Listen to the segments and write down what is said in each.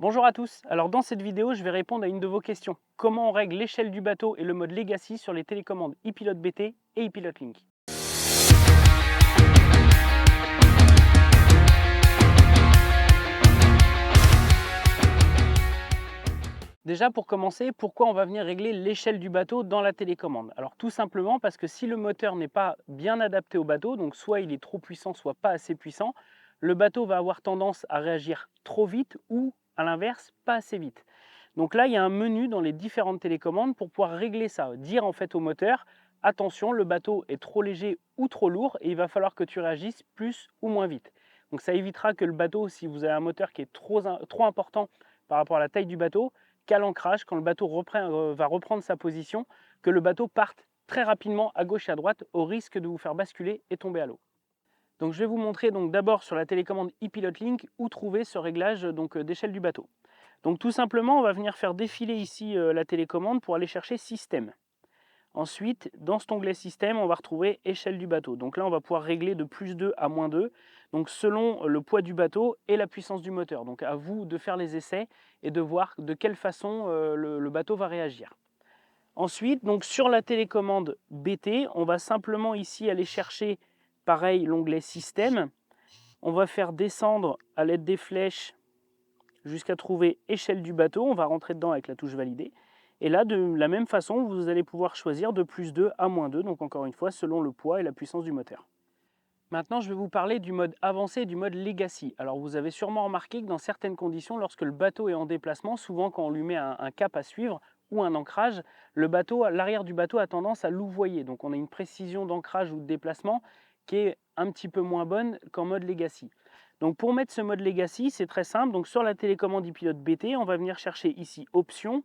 Bonjour à tous, alors dans cette vidéo je vais répondre à une de vos questions. Comment on règle l'échelle du bateau et le mode Legacy sur les télécommandes ePilot BT et ePilot Link. Déjà pour commencer, pourquoi on va venir régler l'échelle du bateau dans la télécommande? Alors tout simplement parce que si le moteur n'est pas bien adapté au bateau, donc soit il est trop puissant, soit pas assez puissant, le bateau va avoir tendance à réagir trop vite ou à l'inverse, pas assez vite. Donc là, il y a un menu dans les différentes télécommandes pour pouvoir régler ça, dire en fait au moteur, attention, le bateau est trop léger ou trop lourd et il va falloir que tu réagisses plus ou moins vite. Donc ça évitera que le bateau, si vous avez un moteur qui est trop important par rapport à la taille du bateau, qu'à l'ancrage, quand le bateau va reprendre sa position, que le bateau parte très rapidement à gauche et à droite au risque de vous faire basculer et tomber à l'eau. Donc je vais vous montrer donc d'abord sur la télécommande ePilot Link où trouver ce réglage d'échelle du bateau. Donc tout simplement, on va venir faire défiler ici la télécommande pour aller chercher Système. Ensuite, dans cet onglet Système, on va retrouver Échelle du bateau. Donc là, on va pouvoir régler de +2 à -2, donc selon le poids du bateau et la puissance du moteur. Donc à vous de faire les essais et de voir de quelle façon le bateau va réagir. Ensuite, donc sur la télécommande BT, on va simplement ici aller chercher, pareil, l'onglet Système. On va faire descendre à l'aide des flèches jusqu'à trouver échelle du bateau. On va rentrer dedans avec la touche validée. Et là, de la même façon, vous allez pouvoir choisir de +2 à -2, donc encore une fois, selon le poids et la puissance du moteur. Maintenant, je vais vous parler du mode avancé et du mode Legacy. Alors, vous avez sûrement remarqué que dans certaines conditions, lorsque le bateau est en déplacement, souvent quand on lui met un cap à suivre ou un ancrage, l'arrière du bateau a tendance à louvoyer. Donc, on a une précision d'ancrage ou de déplacement qui est un petit peu moins bonne qu'en mode Legacy. Donc, pour mettre ce mode Legacy, c'est très simple. Donc, sur la télécommande ePilot BT, on va venir chercher ici Options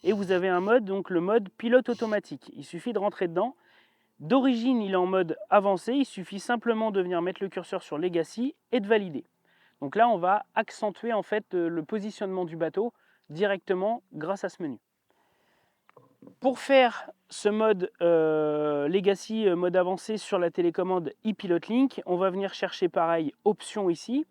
et vous avez un mode, donc le mode pilote automatique. Il suffit de rentrer dedans. D'origine, il est en mode avancé, il suffit simplement de venir mettre le curseur sur Legacy et de valider. Donc là, on va accentuer en fait le positionnement du bateau directement grâce à ce menu. Pour faire ce mode Legacy, mode avancé sur la télécommande ePilot Link, on va venir chercher pareil, option ici,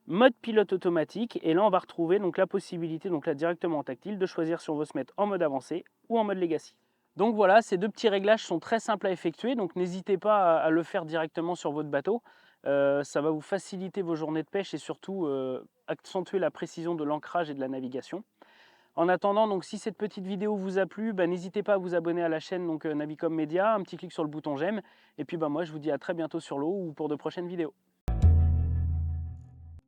mode pilote automatique, et là on va retrouver donc la possibilité, donc là directement en tactile, de choisir si on veut se mettre en mode avancé ou en mode Legacy. Donc voilà, ces deux petits réglages sont très simples à effectuer, donc n'hésitez pas à le faire directement sur votre bateau. Ça va vous faciliter vos journées de pêche et surtout accentuer la précision de l'ancrage et de la navigation. En attendant, donc, si cette petite vidéo vous a plu, n'hésitez pas à vous abonner à la chaîne Navicom Media, un petit clic sur le bouton j'aime, et puis moi je vous dis à très bientôt sur l'eau ou pour de prochaines vidéos.